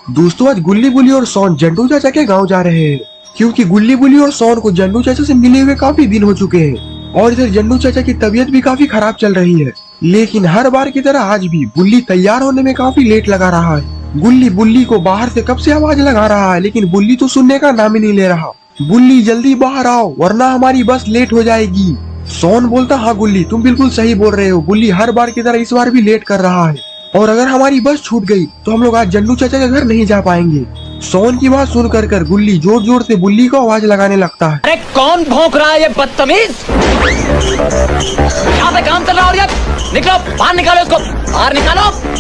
दोस्तों आज गुल्ली बुल्ली और सोन जंडू चाचा के गांव जा रहे हैं, क्योंकि गुल्ली बुल्ली और सोन को जंडू चाचा से मिले हुए काफी दिन हो चुके हैं और इधर जंडू चाचा की तबीयत भी काफी खराब चल रही है। लेकिन हर बार की तरह आज भी बुल्ली तैयार होने में काफी लेट लगा रहा है। गुल्ली बुल्ली को बाहर से कब से आवाज लगा रहा है, लेकिन बुल्ली तो सुनने का नाम ही नहीं ले रहा। बुल्ली जल्दी बाहर आओ वरना हमारी बस लेट हो जाएगी। सोन बोलता हाँ गुल्ली तुम बिल्कुल सही बोल रहे हो। बुल्ली हर बार की तरह इस बार भी लेट कर रहा है और अगर हमारी बस छूट गई तो हम लोग आज जंडू चाचा के घर नहीं जा पाएंगे। सोन की बात सुनकर कर गुल्ली जोर जोर से बुल्ली को आवाज लगाने लगता है। अरे कौन भौंक रहा है ये बदतमीज? यहाँ पे काम चल रहा है और ये निकलो बाहर निकालो इसको बाहर निकालो।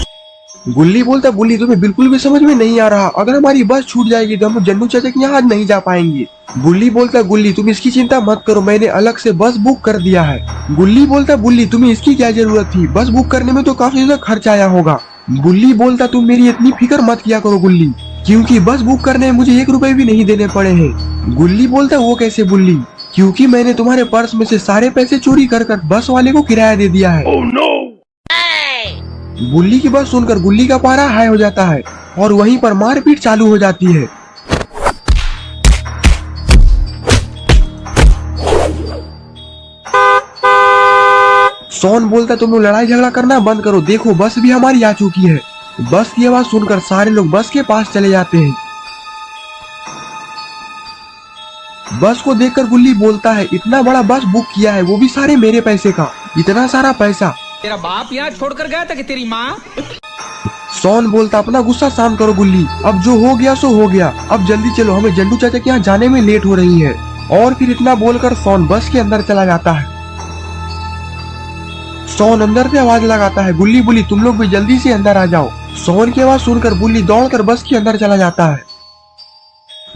गुल्ली बोलता बुल्ली तुम्हें बिल्कुल भी समझ में नहीं आ रहा, अगर हमारी बस छूट जाएगी तो हम जंडू चाचा के यहाँ आज नहीं जा पाएंगे। बुल्ली बोलता गुल्ली तुम इसकी चिंता मत करो, मैंने अलग से बस बुक कर दिया है। गुल्ली बोलता बुल्ली तुम्हें इसकी क्या जरूरत थी, बस बुक करने में तो काफी ज्यादा खर्च आया होगा। बुल्ली बोलता तुम मेरी इतनी फिक्र मत किया करो गुल्ली, क्योंकि बस बुक करने में मुझे 1 रुपए भी नहीं देने पड़े हैं। गुल्ली बोलता वो कैसे बुल्ली, क्योंकि मैंने तुम्हारे पर्स में से सारे पैसे चोरी कर बस वाले को किराया दे दिया है। Oh no! बुल्ली की बात सुनकर गुल्ली का पारा हाई हो जाता है और वहीं पर मारपीट चालू हो जाती है। सोन बोलता तुम लोग लड़ाई झगड़ा करना बंद करो, देखो बस भी हमारी आ चुकी है। बस की आवाज सुनकर सारे लोग बस के पास चले जाते हैं। बस को देखकर गुल्ली बोलता है इतना बड़ा बस बुक किया है वो भी सारे मेरे पैसे का, इतना सारा पैसा तेरा बाप यहाँ छोड़कर गया था कि तेरी माँ? सोन बोलता अपना गुस्सा शांत करो गुल्ली, अब जो हो गया सो हो गया, अब जल्दी चलो हमें जंडू चाचा के यहाँ जाने में लेट हो रही है। और फिर इतना बोलकर सोन बस के अंदर चला जाता है। सोन अंदर से आवाज लगाता है गुल्ली बुल्ली तुम लोग भी जल्दी से अंदर आ जाओ। सोन की आवाज सुनकर बुल्ली दौड़कर बस के अंदर चला जाता है,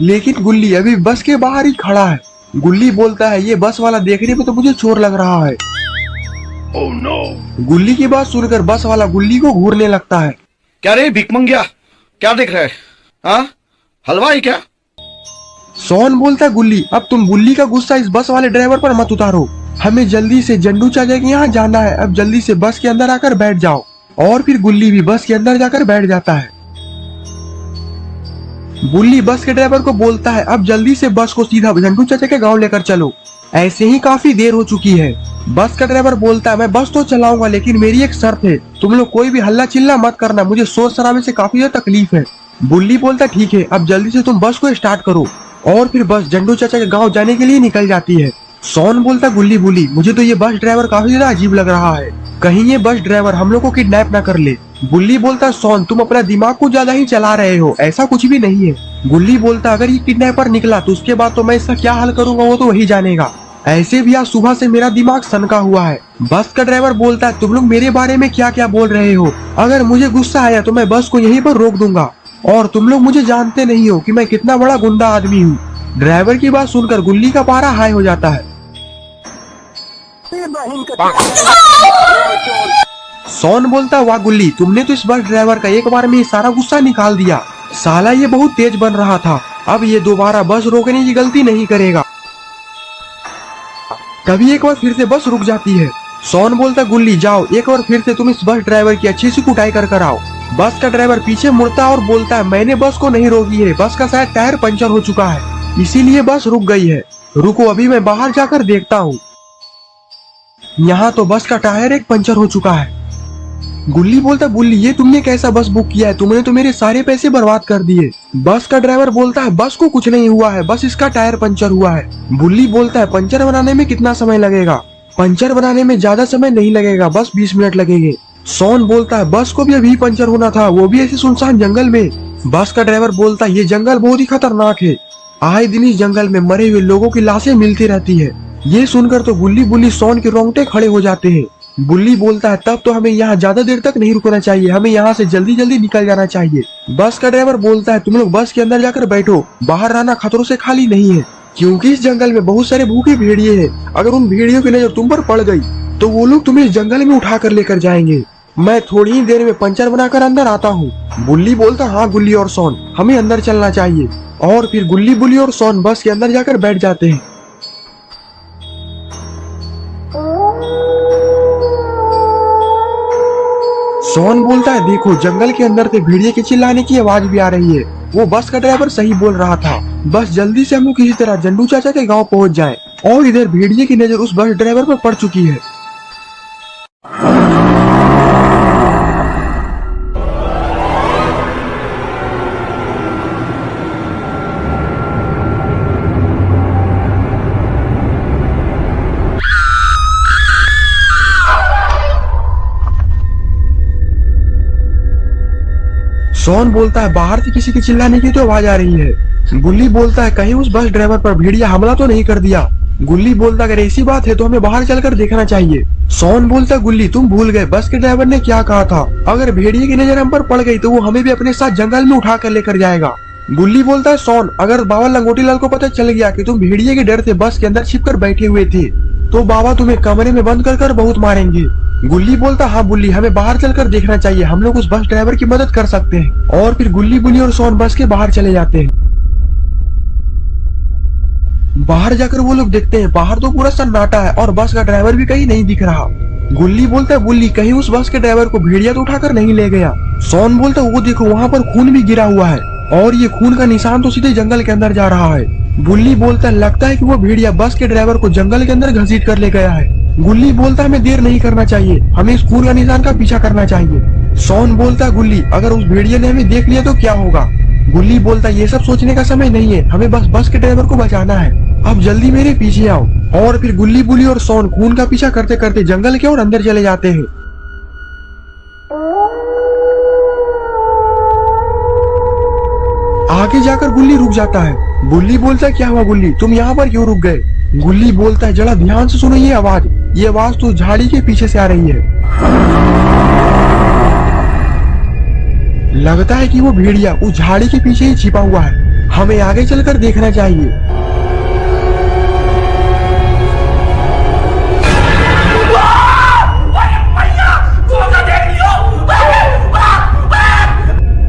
लेकिन गुल्ली अभी बस के बाहर ही खड़ा है। गुल्ली बोलता है ये बस वाला देखने में तो मुझे चोर लग रहा है। Oh no! गुल्ली की बात सुनकर बस वाला गुल्ली को घूरने लगता है। क्या रे भिकमंगिया, क्या देख रहा है? हाँ, हलवा है क्या? सोन बोलता गुल्ली अब तुम बुल्ली का गुस्सा इस बस वाले ड्राइवर पर मत उतारो, हमें जल्दी से जंडू चाचा के यहाँ जाना है, अब जल्दी से बस के अंदर आकर बैठ जाओ। और फिर गुल्ली भी बस के अंदर जाकर बैठ जाता है। बुल्ली बस के ड्राइवर को बोलता है अब जल्दी से बस को सीधा जंडू चाचा के गाँव लेकर चलो, ऐसे ही काफी देर हो चुकी है। बस का ड्राइवर बोलता है मैं बस तो चलाऊंगा लेकिन मेरी एक शर्त है, तुम लोग कोई भी हल्ला चिल्ला मत करना, मुझे शोर शराबे से काफी ज्यादा तकलीफ है। बुल्ली बोलता ठीक है अब जल्दी से तुम बस को स्टार्ट करो। और फिर बस जंडू चाचा के गांव जाने के लिए निकल जाती है। सोन बोलता गुल्ली बुल्ली मुझे तो ये बस ड्राइवर काफी ज्यादा अजीब लग रहा है, कहीं ये बस ड्राइवर हम लोग को किडनैप ना कर ले। बुल्ली बोलता सोन तुम अपना दिमाग को ज्यादा ही चला रहे हो, ऐसा कुछ भी नहीं है। गुल्ली बोलता अगर ये किडनैपर निकला तो उसके बाद तो मैं इसका क्या हल करूंगा वो तो वही जानेगा, ऐसे भी आज सुबह से मेरा दिमाग सनका हुआ है। बस का ड्राइवर बोलता है तुम लोग मेरे बारे में क्या क्या बोल रहे हो, अगर मुझे गुस्सा आया तो मैं बस को यहीं पर रोक दूंगा, और तुम लोग मुझे जानते नहीं हो कि मैं कितना बड़ा गुंडा आदमी हूँ। ड्राइवर की बात सुनकर गुल्ली का पारा हाई हो जाता है। सोन बोलता वाह गुल्ली तुमने तो इस बस ड्राइवर का एक बार में ये सारा गुस्सा निकाल दिया, साला ये बहुत तेज बन रहा था, अब ये दोबारा बस रोकने की गलती नहीं करेगा। तभी एक बार फिर से बस रुक जाती है। सोन बोलता गुल्ली जाओ एक बार फिर से तुम इस बस ड्राइवर की अच्छी सी कुटाई कर आओ। बस का ड्राइवर पीछे मुड़ता और बोलता है मैंने बस को नहीं रोकी है, बस का शायद टायर पंचर हो चुका है इसीलिए बस रुक गई है, रुको अभी मैं बाहर जाकर देखता हूँ। यहाँ तो बस का टायर एक पंचर हो चुका है। गुल्ली बोलता बुल्ली ये तुमने कैसा बस बुक किया है, तुमने तो मेरे सारे पैसे बर्बाद कर दिए। बस का ड्राइवर बोलता है बस को कुछ नहीं हुआ है, बस इसका टायर पंचर हुआ है। बुल्ली बोलता है पंचर बनाने में कितना समय लगेगा, पंचर बनाने में ज्यादा समय नहीं लगेगा, बस 20 मिनट लगेंगे। सोन बोलता है बस को भी अभी पंचर होना था, वो भी ऐसे सुनसान जंगल में। बस का ड्राइवर बोलता है ये जंगल बहुत ही खतरनाक है, आए दिन इस जंगल में मरे हुए लोगों की लाशें मिलती रहती है। ये सुनकर तो गुल्ली बुल्ली सोन के रोंगटे खड़े हो जाते हैं। बुल्ली बोलता है तब तो हमें यहाँ ज्यादा देर तक नहीं रुकना चाहिए, हमें यहाँ से जल्दी जल्दी निकल जाना चाहिए। बस का ड्राइवर बोलता है तुम लोग बस के अंदर जाकर बैठो, बाहर रहना खतरों से खाली नहीं है, क्योंकि इस जंगल में बहुत सारे भूखे भेड़िए हैं, अगर उन भेड़ियों की नजर तुम पर पड़ गई तो वो लोग तुम्हें इस जंगल में उठा कर लेकर जाएंगे। मैं थोड़ी ही देर में पंचर बनाकर अंदर आता हूँ। बुल्ली बोलता हाँ गुल्ली और सोन हमें अंदर चलना चाहिए। और फिर गुल्ली बुल्ली और सोन बस के अंदर जाकर बैठ जाते हैं। सोन बोलता है देखो जंगल के अंदर से भेड़िए के चिल्लाने की आवाज भी आ रही है। वो बस का ड्राइवर सही बोल रहा था। बस जल्दी से हम लोग किसी तरह जंडू चाचा के गांव पहुंच जाएं। और इधर भेड़िए की नजर उस बस ड्राइवर पर पड़ चुकी है। सोन बोलता है बाहर से किसी के चिल्लाने की तो आवाज आ रही है। गुल्ली बोलता है कहीं उस बस ड्राइवर पर भेड़िया हमला तो नहीं कर दिया। गुल्ली बोलता अगर ऐसी बात है तो हमें बाहर चलकर देखना चाहिए। सोन बोलता गुल्ली तुम भूल गए बस के ड्राइवर ने क्या कहा था, अगर भेड़िए की नजर हम पर पड़ गई तो वो हमें भी अपने साथ जंगल में उठा कर लेकर जाएगा। गुल्ली बोलता है सोन अगर बाबा लंगोटी लाल को पता चल गया कि तुम भेड़िए के डर से बस के अंदर छिपकर बैठे हुए थे तो बाबा तुम्हें कमरे में बंद कर बहुत मारेंगे। गुल्ली बोलता हाँ बुल्ली हमें बाहर चलकर देखना चाहिए, हम लोग उस बस ड्राइवर की मदद कर सकते हैं। और फिर गुल्ली बुल्ली और सोन बस के बाहर चले जाते हैं। बाहर जाकर वो लोग देखते हैं बाहर तो पूरा सन्नाटा है और बस का ड्राइवर भी कहीं नहीं दिख रहा। गुल्ली बोलता है बुल्ली कहीं उस बस के ड्राइवर को भेड़िया तो उठाकर नहीं ले गया। सोन बोलता है वो देखो वहाँ पर खून भी गिरा हुआ है और ये खून का निशान तो सीधे जंगल के अंदर जा रहा है। बुल्ली बोलता है लगता है कि वो भेड़िया बस के ड्राइवर को जंगल के अंदर घसीट कर ले गया है। गुल्ली बोलता है हमें देर नहीं करना चाहिए, हमें इस खून का निशान का पीछा करना चाहिए। सोन बोलता है गुल्ली अगर उस भेड़िया ने हमें देख लिया तो क्या होगा। गुल्ली बोलता है ये सब सोचने का समय नहीं है, हमें बस के ड्राइवर को बचाना है, अब जल्दी मेरे पीछे आओ। और फिर गुल्ली बुल्ली और सोन खून का पीछा करते करते जंगल के और अंदर चले जाते हैं। आगे जाकर गुल्ली रुक जाता है। गुल्ली बोलता है क्या हुआ गुल्ली तुम यहाँ पर क्यों रुक गए। गुल्ली बोलता है जरा ध्यान से सुनो ये आवाज तो झाड़ी के पीछे से आ रही है। लगता है कि वो भेड़िया उस झाड़ी के पीछे ही छिपा हुआ है, हमें आगे चलकर देखना चाहिए।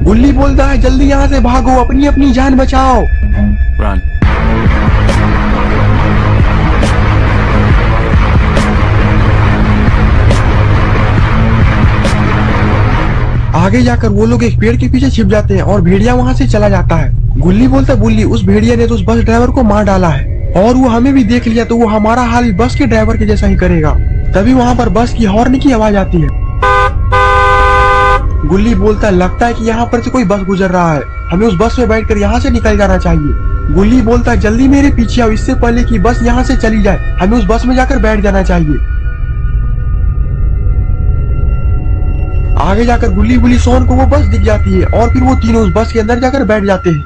गुल्ली बोलता है जल्दी यहाँ से भागो, अपनी अपनी जान बचाओ। Run. आगे जाकर वो लोग एक पेड़ के पीछे छिप जाते हैं और भेड़िया वहाँ से चला जाता है। गुल्ली बोलता है बुल्ली उस भेड़िया ने तो उस बस ड्राइवर को मार डाला है और वो हमें भी देख लिया तो वो हमारा हाल भी बस के ड्राइवर के जैसा ही करेगा। तभी वहाँ पर बस की हॉर्न की आवाज आती है। गुल्ली बोलता है लगता है कि यहाँ पर से कोई बस गुजर रहा है, हमें उस बस में बैठकर यहाँ से निकल जाना चाहिए। गुल्ली बोलता है जल्दी मेरे पीछे आओ, इससे पहले कि बस यहाँ से चली जाए, हमें उस बस में जाकर बैठ जाना चाहिए। आगे जाकर गुल्ली बुल्ली सोन को वो बस दिख जाती है और फिर वो तीनों उस बस के अंदर जाकर बैठ जाते हैं।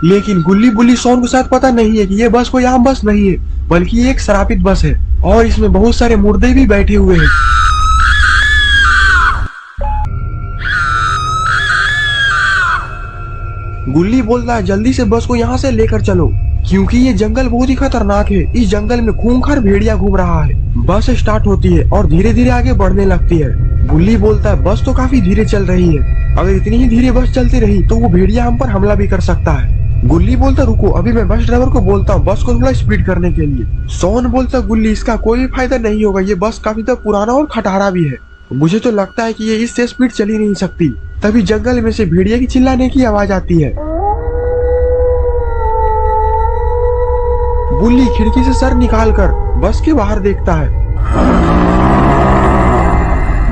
लेकिन गुल्ली बुल्ली सोन को शायद पता नहीं है कि ये बस कोई आम बस नहीं है बल्कि ये एक श्रापित बस है और इसमें बहुत सारे मुर्दे भी बैठे हुए हैं। गुल्ली बोलता है जल्दी से बस को यहाँ से लेकर चलो क्योंकि ये जंगल बहुत ही खतरनाक है, इस जंगल में खूंखार भेड़िया घूम रहा है। बस स्टार्ट होती है और धीरे धीरे आगे बढ़ने लगती है। गुल्ली बोलता है बस तो काफी धीरे चल रही है, अगर इतनी ही धीरे बस चलती रही तो वो भेड़िया हम पर हमला भी कर सकता है। गुल्ली बोलता रुको, अभी मैं बस ड्राइवर को बोलता हूँ बस को थोड़ा स्पीड करने के लिए। सोन बोलता गुल्ली इसका कोई भी फायदा नहीं होगा, ये बस काफी तो पुराना और खटारा भी है, मुझे तो लगता है कि ये इससे स्पीड चल ही नहीं सकती। तभी जंगल में से भेड़िया की चिल्लाने की आवाज आती है। बुल्ली खिड़की से सर निकालकर बस के बाहर देखता है।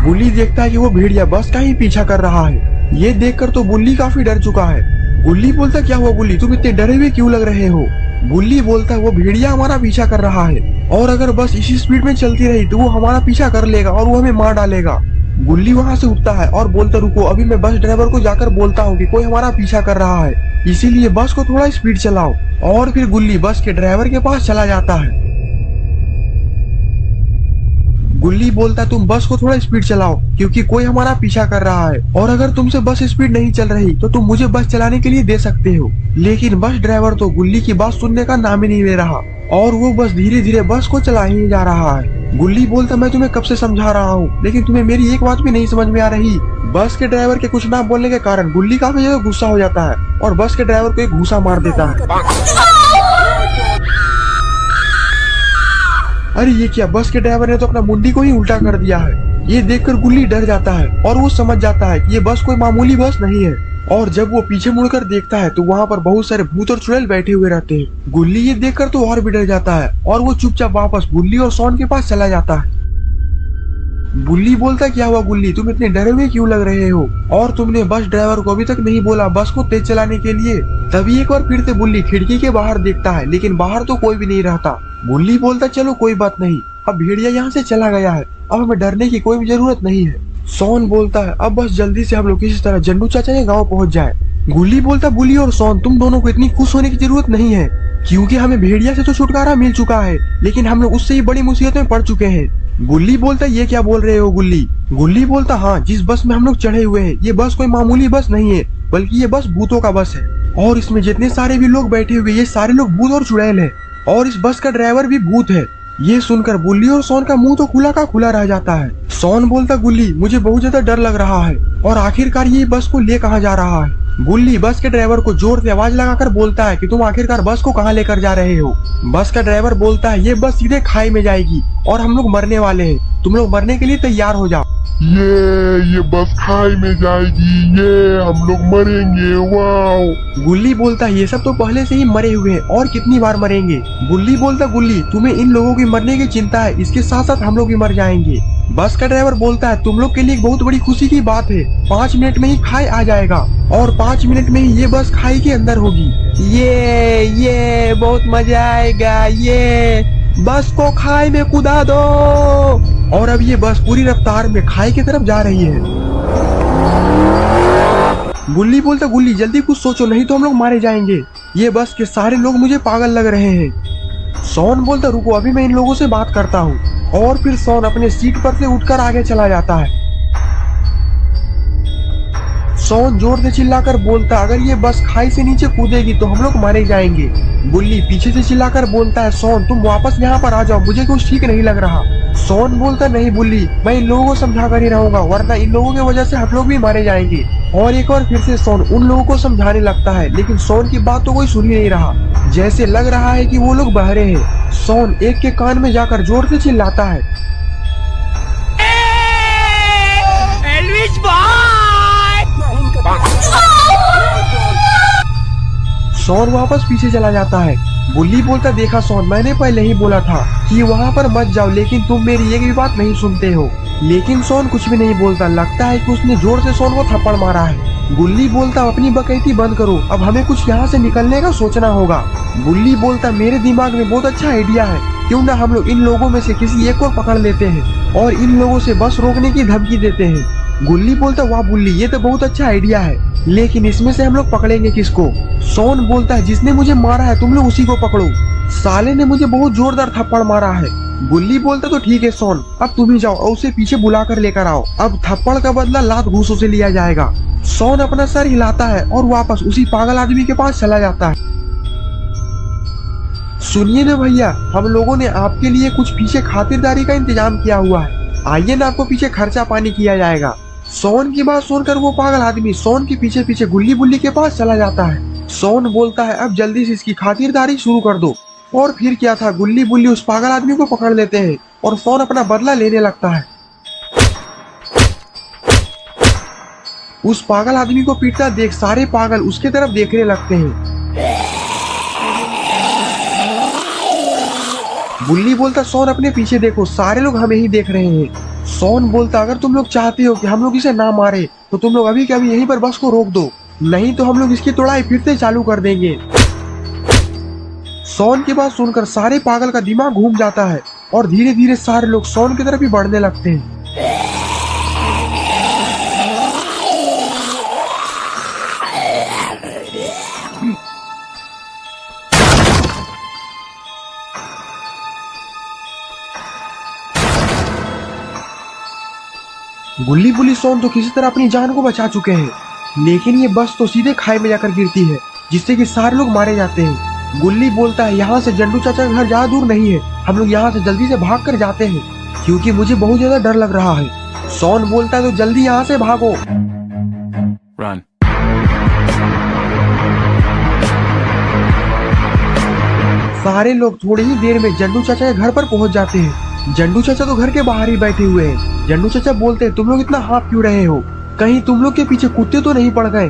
बुल्ली देखता है कि वो भेड़िया बस का ही पीछा कर रहा है। ये देखकर तो बुल्ली काफी डर चुका है। बुल्ली बोलता क्या हुआ बुल्ली, तुम इतने डरे हुए क्यों लग रहे हो। बुल्ली बोलता है वो भेड़िया हमारा पीछा कर रहा है और अगर बस इसी स्पीड में चलती रही तो वो हमारा पीछा कर लेगा और वो हमें मार डालेगा। गुल्ली वहाँ से उठता है और बोलता रुको, अभी मैं बस ड्राइवर को जाकर बोलता हूँ कि कोई हमारा पीछा कर रहा है, इसीलिए बस को थोड़ा स्पीड चलाओ। और फिर गुल्ली बस के ड्राइवर के पास चला जाता है। गुल्ली बोलता तुम बस को थोड़ा स्पीड चलाओ क्योंकि कोई हमारा पीछा कर रहा है और अगर तुमसे बस स्पीड नहीं चल रही तो तुम मुझे बस चलाने के लिए दे सकते हो। लेकिन बस ड्राइवर तो गुल्ली की बात सुनने का नाम ही नहीं ले रहा और वो बस धीरे धीरे बस को चला ही जा रहा है। गुल्ली बोलता मैं तुम्हें कब से समझा रहा हूँ लेकिन तुम्हें मेरी एक बात भी नहीं समझ में आ रही। बस के ड्राइवर के कुछ ना बोलने के कारण गुल्ली काफी ज्यादा गुस्सा हो जाता है और बस के ड्राइवर को एक घूसा मार देता है। अरे ये क्या, बस के ड्राइवर ने तो अपना मुंडी को ही उल्टा कर दिया है। ये देखकर गुल्ली डर जाता है और वो समझ जाता है कि ये बस कोई मामूली बस नहीं है। और जब वो पीछे मुड़कर देखता है तो वहाँ पर बहुत सारे भूत और चुड़ैल बैठे हुए रहते हैं। गुल्ली ये देखकर तो और भी डर जाता है और वो चुपचाप वापस बुल्ली और शॉन के पास चला जाता है। बुल्ली बोलता, क्या हुआ गुल्ली, तुम इतने डरे हुए क्यों लग रहे हो? और तुमने बस ड्राइवर को अभी तक नहीं बोला बस को तेज चलाने के लिए। तभी एक बार फिर से बुल्ली खिड़की के बाहर देखता है, लेकिन बाहर तो कोई भी नहीं रहता। बुल्ली बोलता, चलो कोई बात नहीं, अब भेड़िया यहाँ से चला गया है, अब हमें डरने की कोई भी जरूरत नहीं है। शॉन बोलता है, अब बस जल्दी से हम लोग किसी तरह जंडू चाचा के गाँव पहुँच जाए। गुल्ली बोलता, बुल्ली और शॉन, तुम दोनों को इतनी खुश होने की जरूरत नहीं है, क्योंकि हमें भेड़िया से तो छुटकारा मिल चुका है, लेकिन हम लोग उससे ही बड़ी मुसीबत में पड़ चुके हैं। गुल्ली बोलता, ये क्या बोल रहे हो गुल्ली? गुल्ली बोलता, हाँ, जिस बस में हम लोग चढ़े हुए हैं ये बस कोई मामूली बस नहीं है, बल्कि ये बस भूतों का बस है। और इसमें जितने सारे भी लोग बैठे हुए ये सारे लोग भूत और चुड़ैल है, और इस बस का ड्राइवर भी भूत है। ये सुनकर बुल्ली और शॉन का मुंह तो खुला का खुला रह जाता है। शॉन बोलता, गुल्ली मुझे बहुत ज्यादा डर लग रहा है, और आखिरकार ये बस को ले कहाँ जा रहा है? गुल्ली बस के ड्राइवर को जोर से आवाज लगाकर बोलता है कि तुम आखिरकार बस को कहाँ लेकर जा रहे हो? बस का ड्राइवर बोलता है, ये बस सीधे खाई में जाएगी और हम लोग मरने वाले हैं, तुम लोग मरने के लिए तैयार हो जाओ। ये बस खाई में जाएगी, ये हम लोग मरेंगे, वाओ। गुल्ली बोलता, ये सब तो पहले से ही मरे हुए हैं और कितनी बार मरेंगे। बुल्ली बोलता, गुल्ली तुम्हें इन लोगों की मरने की चिंता है, इसके साथ साथ हम लोग भी मर जाएंगे। बस का ड्राइवर बोलता है, तुम लोग के लिए एक बहुत बड़ी खुशी की बात है, 5 मिनट में ही खाई आ जाएगा और 5 मिनट में ही ये बस खाई के अंदर होगी। ये बहुत मजा आएगा, ये बस को खाई में कूदा दो। और अब ये बस पूरी रफ्तार में खाई की तरफ जा रही है। बुल्ली बोलता, गुल्ली जल्दी कुछ सोचो, नहीं तो हम लोग मारे जाएंगे, ये बस के सारे लोग मुझे पागल लग रहे हैं। शॉन बोलता, रुको अभी मैं इन लोगों से बात करता हूँ। और फिर शॉन अपने सीट पर से उठकर आगे चला जाता है। शॉन जोर से चिल्लाकर बोलता, अगर ये बस खाई से नीचे कूदेगी तो हम लोग मारे जाएंगे। बुल्ली पीछे से चिल्लाकर बोलता है, शॉन तुम वापस यहाँ पर आ जाओ, मुझे कुछ ठीक नहीं लग रहा। शॉन बोलता, नहीं बुल्ली, मैं इन लोगों को समझा कर ही रहूंगा, वरना इन लोगों की वजह से हम लोग भी मारे जाएंगे। और एक बार फिर से शॉन उन लोगों को समझाने लगता है, लेकिन शॉन की बात तो कोई सुन ही नहीं रहा, जैसे लग रहा है कि वो लोग बहरे हैं। शॉन एक के कान में जाकर जोर से चिल्लाता है, एल्विस भाई। शॉन वापस पीछे चला जाता है। बुल्ली बोलता, देखा शॉन, मैंने पहले ही बोला था कि वहाँ पर मत जाओ, लेकिन तुम मेरी एक भी बात नहीं सुनते हो। लेकिन शॉन कुछ भी नहीं बोलता, लगता है कि उसने जोर से शॉन को थप्पड़ मारा है। बुल्ली बोलता, अपनी बकैती बंद करो, अब हमें कुछ यहाँ से निकलने का सोचना होगा। बुल्ली बोलता, मेरे दिमाग में बहुत अच्छा आइडिया है, क्यों ना हम लोग इन लोगों में से किसी एक को पकड़ लेते हैं और इन लोगों से बस रोकने की धमकी देते हैं। गुल्ली बोलता, वाह बुल्ली, ये तो बहुत अच्छा आइडिया है, लेकिन इसमें से हम लोग पकड़ेंगे किसको? शॉन बोलता है, जिसने मुझे मारा है तुम लोग उसी को पकड़ो, साले ने मुझे बहुत जोरदार थप्पड़ मारा है। गुल्ली बोलता, तो ठीक है शॉन, अब तुम ही जाओ और उसे पीछे बुला कर लेकर आओ, अब थप्पड़ का बदला लात घूसों से लिया जाएगा। शॉन अपना सर हिलाता है और वापस उसी पागल आदमी के पास चला जाता है। सुनिए ना भैया, हम लोगों ने आपके लिए कुछ पीछे खातिरदारी का इंतजाम किया हुआ है, आइए ना, आपको पीछे खर्चा पानी किया जाएगा। शॉन की बात सुनकर वो पागल आदमी शॉन के पीछे पीछे गुल्ली बुल्ली के पास चला जाता है। शॉन बोलता है, अब जल्दी से इसकी खातिरदारी शुरू कर दो। और फिर क्या था, गुल्ली बुल्ली उस पागल आदमी को पकड़ लेते हैं और शॉन अपना बदला लेने लगता है। उस पागल आदमी को पीटता देख सारे पागल उसके तरफ देखने लगते हैं। बुल्ली बोलता, शॉन अपने पीछे देखो, सारे लोग हमें ही देख रहे हैं। शॉन बोलता, अगर तुम लोग चाहते हो कि हम लोग इसे ना मारे तो तुम लोग अभी के अभी यहीं पर बस को रोक दो, नहीं तो हम लोग इसकी तोड़ाई फिर से चालू कर देंगे। शॉन की बात सुनकर सारे पागल का दिमाग घूम जाता है और धीरे धीरे सारे लोग शॉन की तरफ ही बढ़ने लगते हैं। गुल्ली बुल्ली शॉन तो किसी तरह अपनी जान को बचा चुके हैं, लेकिन ये बस तो सीधे खाई में जाकर गिरती है, जिससे कि सारे लोग मारे जाते हैं। गुल्ली बोलता है, यहाँ से जंडू चाचा का घर ज्यादा दूर नहीं है, हम लोग यहाँ से जल्दी से भाग कर जाते हैं, क्योंकि मुझे बहुत ज्यादा डर लग रहा है। शॉन बोलता है, तो जल्दी यहाँ से भागो। Run. सारे लोग थोड़ी ही देर में जंडू चाचा के घर पर पहुंच जाते हैं। जंडू चाचा तो घर के बाहर ही बैठे हुए हैं। जन्नू चाचा बोलते तुम लोग इतना हाँफ क्यों रहे हो, कहीं तुम लोग के पीछे कुत्ते तो नहीं पड़ गए।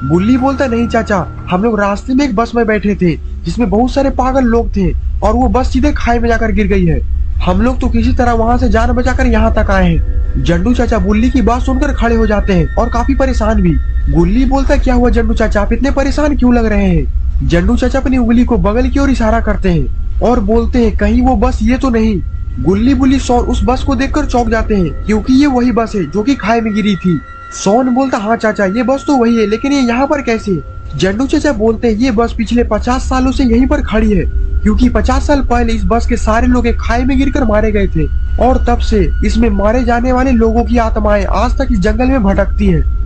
गुल्ली बोलता नहीं चाचा, हम लोग रास्ते में एक बस में बैठे थे जिसमें बहुत सारे पागल लोग थे और वो बस सीधे खाई में जाकर गिर गई है। हम लोग तो किसी तरह वहाँ से जान बचाकर यहाँ तक आए हैं। जन्नू चाचा गुल्ली की बात सुनकर खड़े हो जाते हैं और काफी परेशान भी। गुल्ली बोलता क्या हुआ जन्नू चाचा, आप इतने परेशान क्यों लग रहे हैं। जन्नू चाचा अपनी उंगली को बगल की ओर इशारा करते हैं और बोलते हैं कहीं वो बस ये तो नहीं। गुल्ली बुल्ली सोन उस बस को देखकर चौंक जाते हैं क्योंकि ये वही बस है जो कि खाई में गिरी थी। सोन बोलता हाँ चाचा ये बस तो वही है, लेकिन ये यहाँ पर कैसे। जन्नू चाचा बोलते हैं ये बस पिछले 50 सालों से यहीं पर खड़ी है क्योंकि 50 साल पहले इस बस के सारे लोग एक खाई में गिरकर मारे गए थे और तब से इसमें मारे जाने वाले लोगों की आत्माएं आज तक इस जंगल में भटकती हैं।